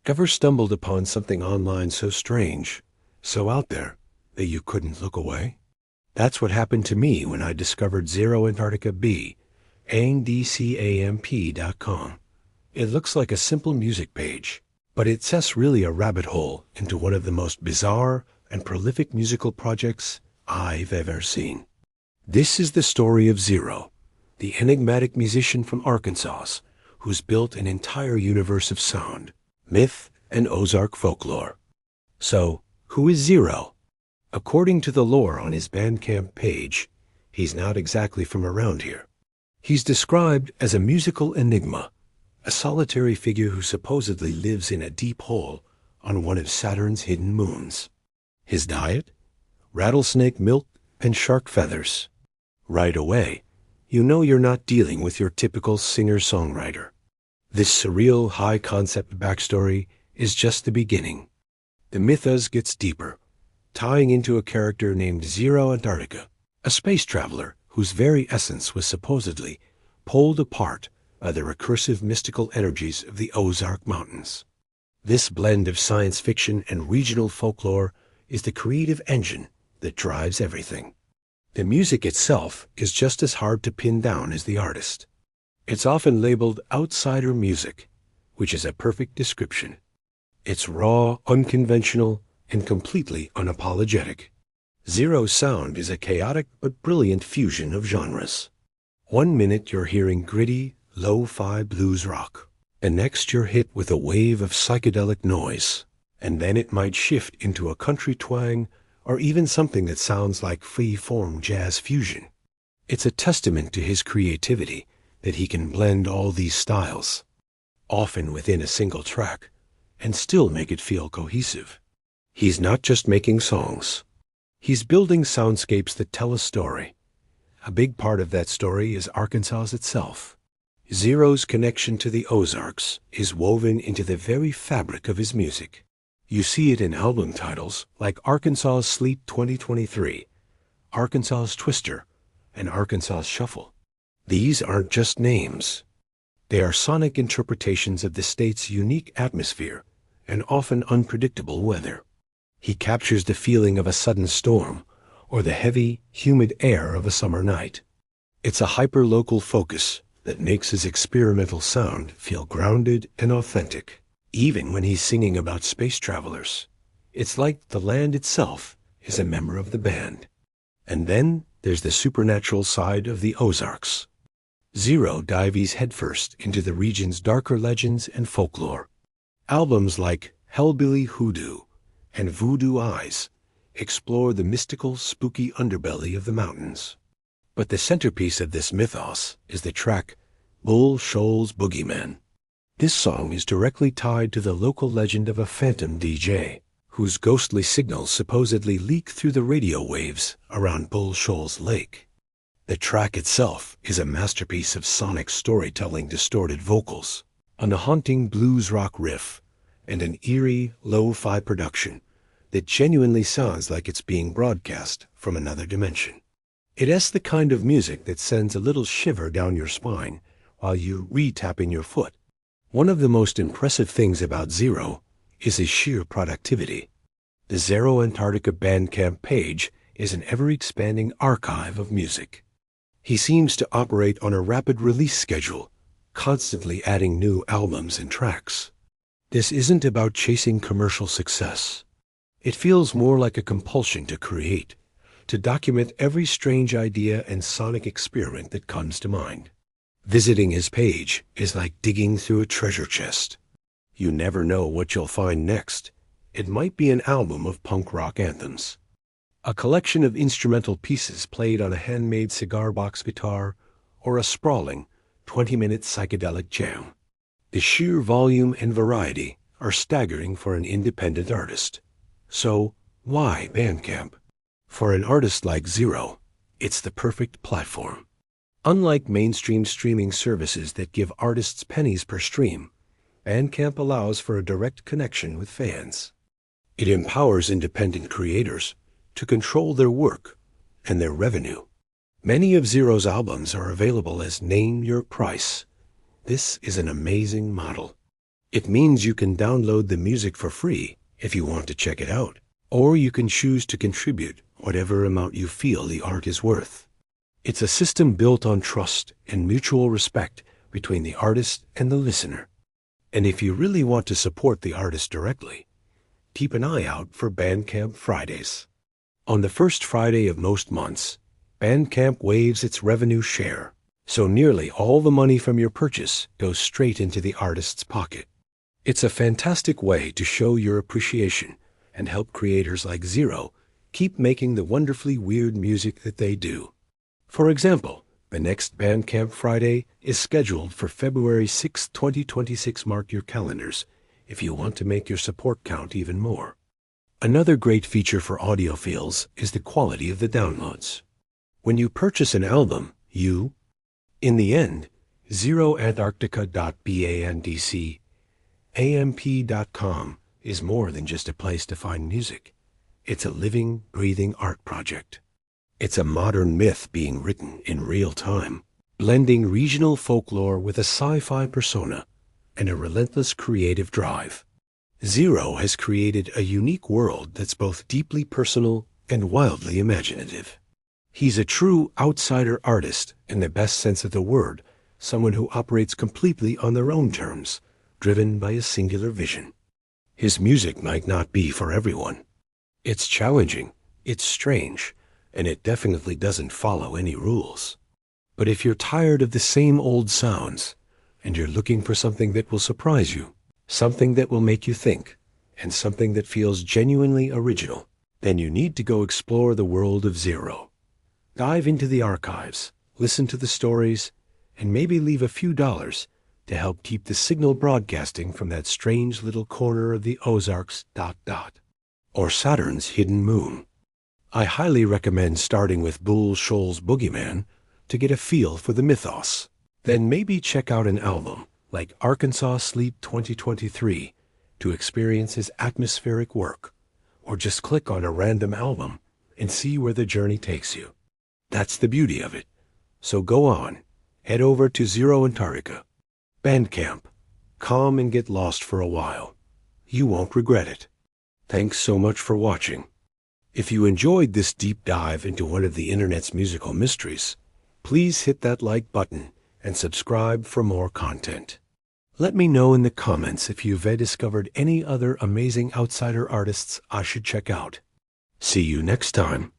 Ever stumbled upon something online so strange, so out there, that you couldn't look away? That's what happened to me when I discovered zeroantartica B, andcamp.com. It looks like a simple music page, but it's really a rabbit hole into one of the most bizarre and prolific musical projects I've ever seen. This is the story of Zero, the enigmatic musician from Arkansas who's built an entire universe of sound, myth, and Ozark folklore. So, who is Zero? According to the lore on his bandcamp page, he's not exactly from around here. He's described as a musical enigma, a solitary figure who supposedly lives in a deep hole on one of Saturn's hidden moons. His diet? Rattlesnake milk and shark feathers. Right away, you know you're not dealing with your typical singer-songwriter. This surreal, high-concept backstory is just the beginning. The mythos gets deeper, tying into a character named Zeroantartica, a space traveler whose very essence was supposedly pulled apart by the recursive mystical energies of the Ozark Mountains. This blend of science fiction and regional folklore is the creative engine that drives everything. The music itself is just as hard to pin down as the artist. It's often labeled outsider music, which is a perfect description. It's raw, unconventional, and completely unapologetic. Zero's sound is a chaotic but brilliant fusion of genres. One minute you're hearing gritty, lo-fi blues rock, and next you're hit with a wave of psychedelic noise, and then it might shift into a country twang or even something that sounds like free-form jazz fusion. It's a testament to his creativity that he can blend all these styles, often within a single track, and still make it feel cohesive. He's not just making songs. He's building soundscapes that tell a story. A big part of that story is Arkansas itself. Zero's connection to the Ozarks is woven into the very fabric of his music. You see it in album titles like Arkansas Sleep 2023, Arkansas Twister, and Arkansas Shuffle. These aren't just names. They are sonic interpretations of the state's unique atmosphere and often unpredictable weather. He captures the feeling of a sudden storm or the heavy, humid air of a summer night. It's a hyper-local focus that makes his experimental sound feel grounded and authentic. Even when he's singing about space travelers, it's like the land itself is a member of the band. And then there's the supernatural side of the Ozarks. Zero dives headfirst into the region's darker legends and folklore. Albums like Hellbilly Hoodoo and Voodoo Eyes explore the mystical, spooky underbelly of the mountains. But the centerpiece of this mythos is the track Bull Shoals Boogeyman. This song is directly tied to the local legend of a phantom DJ, whose ghostly signals supposedly leak through the radio waves around Bull Shoals Lake. The track itself is a masterpiece of sonic storytelling, distorted vocals, a haunting blues rock riff, and an eerie, lo-fi production that genuinely sounds like it's being broadcast from another dimension. It is the kind of music that sends a little shiver down your spine while you re-tapping your foot. One of the most impressive things about Zero is his sheer productivity. The Zeroantartica Bandcamp page is an ever-expanding archive of music. He seems to operate on a rapid release schedule, constantly adding new albums and tracks. This isn't about chasing commercial success. It feels more like a compulsion to create, to document every strange idea and sonic experiment that comes to mind. Visiting his page is like digging through a treasure chest. You never know what you'll find next. It might be an album of punk rock anthems, a collection of instrumental pieces played on a handmade cigar box guitar, or a sprawling 20-minute psychedelic jam. The sheer volume and variety are staggering for an independent artist. So, why Bandcamp? For an artist like Zero, it's the perfect platform. Unlike mainstream streaming services that give artists pennies per stream, Bandcamp allows for a direct connection with fans. It empowers independent creators to control their work and their revenue. Many of Zero's albums are available as Name Your Price. This is an amazing model. It means you can download the music for free if you want to check it out, or you can choose to contribute whatever amount you feel the art is worth. It's a system built on trust and mutual respect between the artist and the listener. And if you really want to support the artist directly, keep an eye out for Bandcamp Fridays. On the first Friday of most months, Bandcamp waives its revenue share, so nearly all the money from your purchase goes straight into the artist's pocket. It's a fantastic way to show your appreciation and help creators like Zero keep making the wonderfully weird music that they do. For example, the next Bandcamp Friday is scheduled for February 6, 2026. Mark your calendars if you want to make your support count even more. Another great feature for audiophiles is the quality of the downloads. When you purchase an album, in the end, zeroantartica.bandcamp.com is more than just a place to find music. It's a living, breathing art project. It's a modern myth being written in real time, blending regional folklore with a sci-fi persona and a relentless creative drive. Zero has created a unique world that's both deeply personal and wildly imaginative. He's a true outsider artist in the best sense of the word, someone who operates completely on their own terms, driven by a singular vision. His music might not be for everyone. It's challenging, it's strange, and it definitely doesn't follow any rules. But if you're tired of the same old sounds, and you're looking for something that will surprise you, something that will make you think, and something that feels genuinely original, then you need to go explore the world of Zero. Dive into the archives, listen to the stories, and maybe leave a few dollars to help keep the signal broadcasting from that strange little corner of the Ozarks ... or Saturn's hidden moon. I highly recommend starting with Bull Shoal's Boogeyman to get a feel for the mythos. Then maybe check out an album like Arkansas Sleep 2023 to experience his atmospheric work, or just click on a random album and see where the journey takes you. That's the beauty of it. So go on, head over to zeroantartica. Bandcamp. Come and get lost for a while. You won't regret it. Thanks so much for watching. If you enjoyed this deep dive into one of the internet's musical mysteries, please hit that like button and subscribe for more content. Let me know in the comments if you've discovered any other amazing outsider artists I should check out. See you next time.